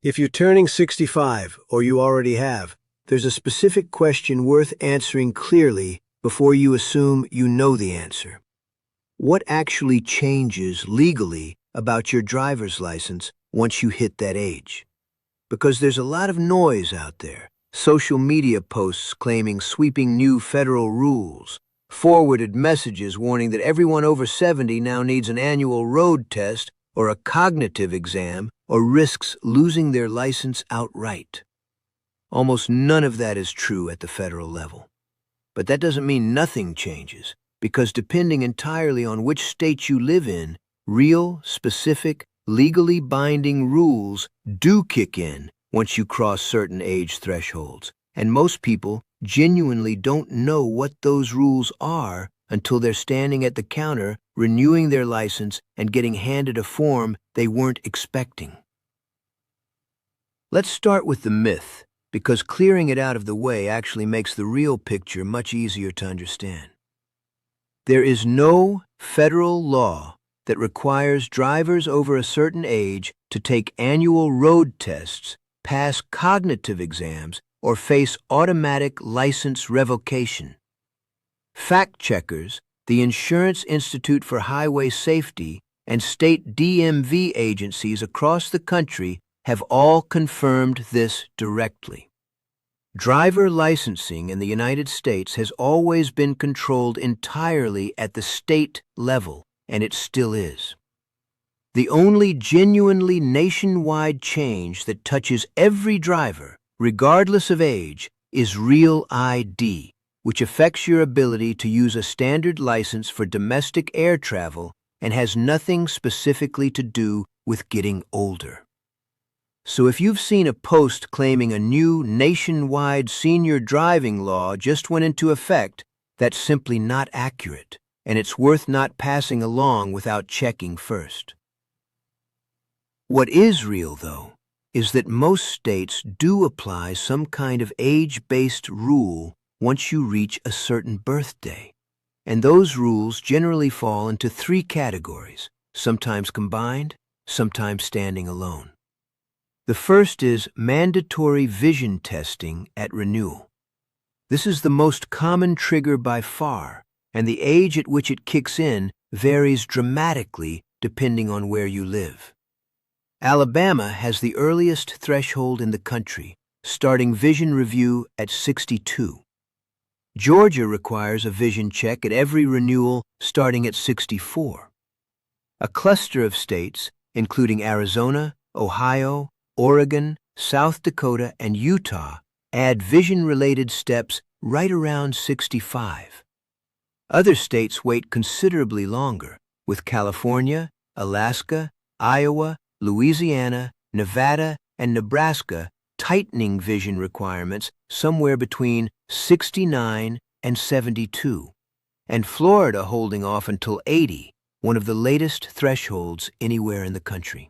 If you're turning 65, or you already have, there's a specific question worth answering clearly before you assume you know the answer. What actually changes legally about your driver's license once you hit that age? Because there's a lot of noise out there. Social media posts claiming sweeping new federal rules, forwarded messages warning that everyone over 70 now needs an annual road test or a cognitive exam or risks losing their license outright. Almost none of that is true at the federal level. But that doesn't mean nothing changes, because depending entirely on which state you live in, real, specific, legally binding rules do kick in once you cross certain age thresholds, and most people genuinely don't know what those rules are until they're standing at the counter renewing their license and getting handed a form they weren't expecting. Let's start with the myth, because clearing it out of the way actually makes the real picture much easier to understand. There is no federal law that requires drivers over a certain age to take annual road tests, pass cognitive exams, or face automatic license revocation. Fact checkers, the Insurance Institute for Highway Safety, and state DMV agencies across the country have all confirmed this directly. Driver licensing in the United States has always been controlled entirely at the state level, and it still is. The only genuinely nationwide change that touches every driver, regardless of age, is Real ID, which affects your ability to use a standard license for domestic air travel and has nothing specifically to do with getting older. So if you've seen a post claiming a new nationwide senior driving law just went into effect, that's simply not accurate, and it's worth not passing along without checking first. What is real, though, is that most states do apply some kind of age-based rule once you reach a certain birthday, and those rules generally fall into three categories, sometimes combined, sometimes standing alone. The first is mandatory vision testing at renewal. This is the most common trigger by far, and the age at which it kicks in varies dramatically depending on where you live. Alabama has the earliest threshold in the country, starting vision review at 62. Georgia requires a vision check at every renewal starting at 64. A cluster of states, including Arizona, Ohio, Oregon, South Dakota, and Utah, add vision-related steps right around 65. Other states wait considerably longer, with California, Alaska, Iowa, Louisiana, Nevada, and Nebraska tightening vision requirements somewhere between 69 and 72, and Florida holding off until 80, one of the latest thresholds anywhere in the country.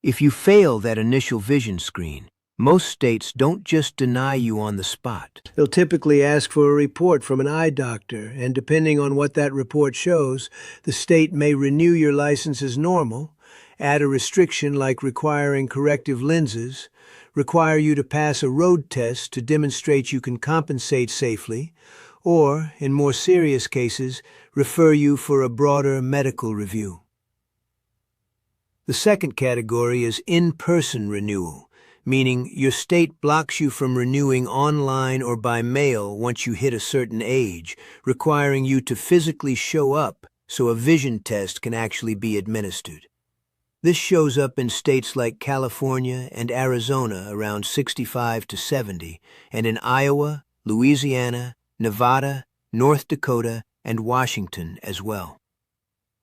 If you fail that initial vision screen, most states don't just deny you on the spot. They'll typically ask for a report from an eye doctor, and depending on what that report shows, the state may renew your license as normal, add a restriction like requiring corrective lenses, require you to pass a road test to demonstrate you can compensate safely, or, in more serious cases, refer you for a broader medical review. The second category is in-person renewal, meaning your state blocks you from renewing online or by mail once you hit a certain age, requiring you to physically show up so a vision test can actually be administered. This shows up in states like California and Arizona around 65 to 70, and in Iowa, Louisiana, Nevada, North Dakota, and Washington as well.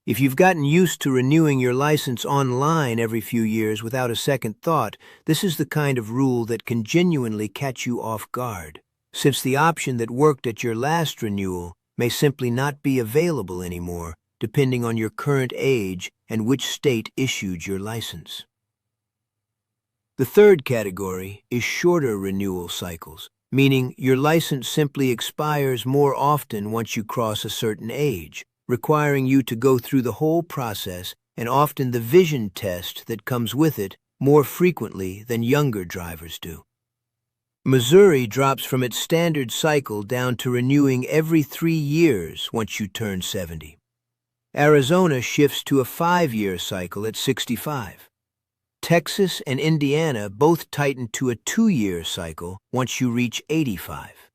If you've gotten used to renewing your license online every few years without a second thought, this is the kind of rule that can genuinely catch you off guard, since the option that worked at your last renewal may simply not be available anymore, depending on your current age and which state issued your license. The third category is shorter renewal cycles, meaning your license simply expires more often once you cross a certain age, requiring you to go through the whole process and often the vision test that comes with it more frequently than younger drivers do. Missouri drops from its standard cycle down to renewing every 3 years once you turn 70. Arizona shifts to a 5-year cycle at 65. Texas and Indiana both tighten to a 2-year cycle once you reach 85.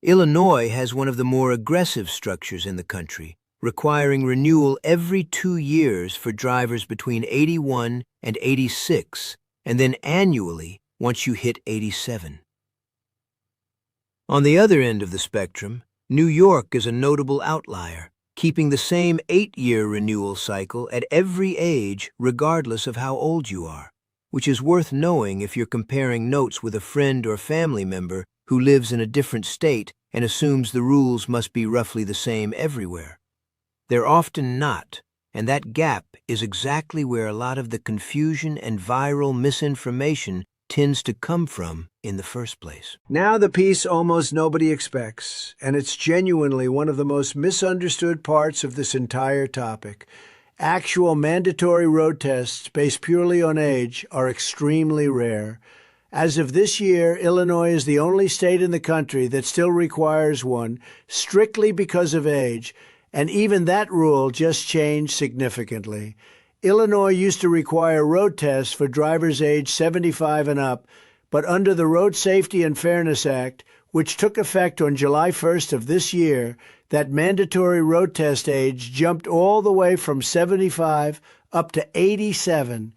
Illinois has one of the more aggressive structures in the country, requiring renewal every 2 years for drivers between 81 and 86, and then annually once you hit 87. On the other end of the spectrum, New York is a notable outlier, keeping the same 8-year renewal cycle at every age regardless of how old you are, which is worth knowing if you're comparing notes with a friend or family member who lives in a different state and assumes the rules must be roughly the same everywhere. They're often not, and that gap is exactly where a lot of the confusion and viral misinformation tends to come from in the first place. Now the piece almost nobody expects, and it's genuinely one of the most misunderstood parts of this entire topic. Actual mandatory road tests based purely on age are extremely rare. As of this year, Illinois is the only state in the country that still requires one, strictly because of age, and even that rule just changed significantly. Illinois used to require road tests for drivers aged 75 and up, but under the Road Safety and Fairness Act, which took effect on July 1st of this year, that mandatory road test age jumped all the way from 75 up to 87.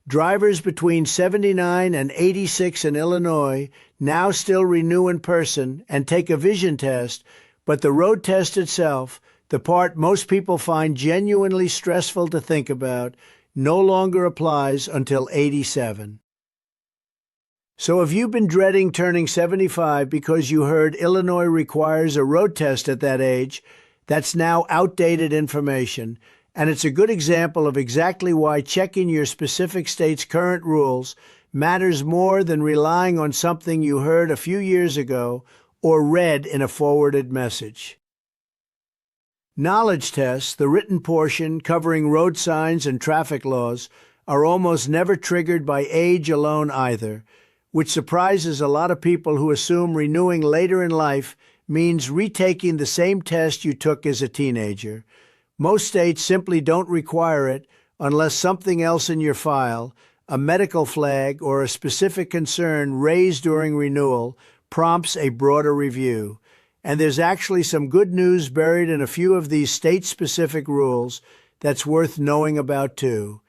Drivers between 79 and 86 in Illinois now still renew in person and take a vision test, but the road test itself, the part most people find genuinely stressful to think about, no longer applies until 87. So if you've been dreading turning 75 because you heard Illinois requires a road test at that age, that's now outdated information, and it's a good example of exactly why checking your specific state's current rules matters more than relying on something you heard a few years ago or read in a forwarded message. Knowledge tests, the written portion covering road signs and traffic laws, are almost never triggered by age alone either, which surprises a lot of people who assume renewing later in life means retaking the same test you took as a teenager. Most states simply don't require it unless something else in your file, a medical flag or a specific concern raised during renewal, prompts a broader review. And there's actually some good news buried in a few of these state-specific rules that's worth knowing about too.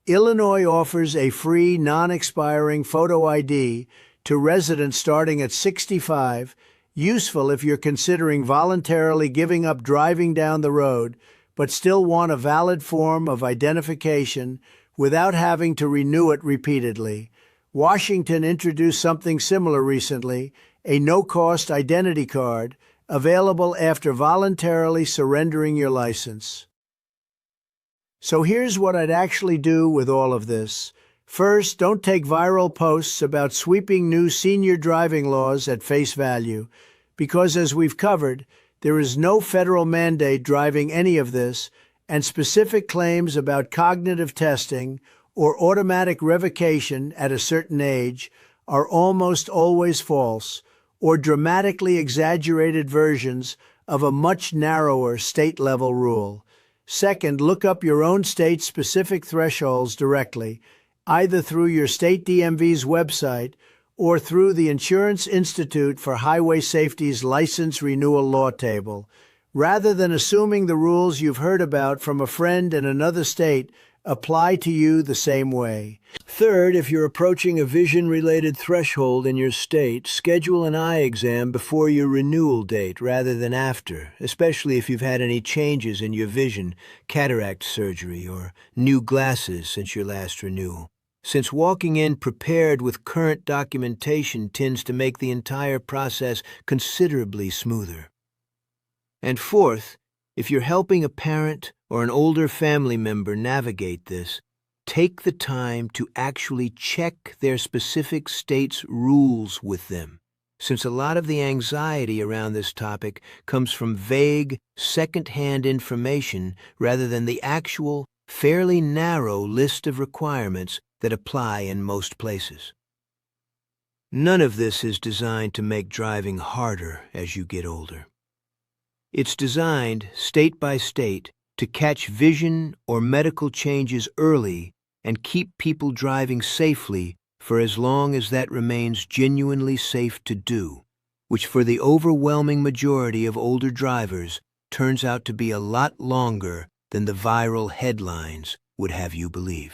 Illinois offers a free, non-expiring photo ID to residents starting at 65, useful if you're considering voluntarily giving up driving down the road, but still want a valid form of identification without having to renew it repeatedly. Washington introduced something similar recently, a no-cost identity card, available after voluntarily surrendering your license. So here's what I'd actually do with all of this. First, don't take viral posts about sweeping new senior driving laws at face value, because as we've covered, there is no federal mandate driving any of this, and specific claims about cognitive testing or automatic revocation at a certain age are almost always false, or dramatically exaggerated versions of a much narrower state-level rule. Second, look up your own state's specific thresholds directly, either through your state DMV's website or through the Insurance Institute for Highway Safety's license renewal law table. Rather than assuming the rules you've heard about from a friend in another state apply to you the same way. Third, if you're approaching a vision-related threshold in your state, schedule an eye exam before your renewal date rather than after, especially if you've had any changes in your vision, cataract surgery, or new glasses since your last renewal. Since walking in prepared with current documentation tends to make the entire process considerably smoother. And fourth, if you're helping a parent or an older family member navigate this, take the time to actually check their specific state's rules with them, since a lot of the anxiety around this topic comes from vague, second-hand information rather than the actual, fairly narrow list of requirements that apply in most places. None of this is designed to make driving harder as you get older. It's designed, state by state, to catch vision or medical changes early and keep people driving safely for as long as that remains genuinely safe to do, which for the overwhelming majority of older drivers turns out to be a lot longer than the viral headlines would have you believe.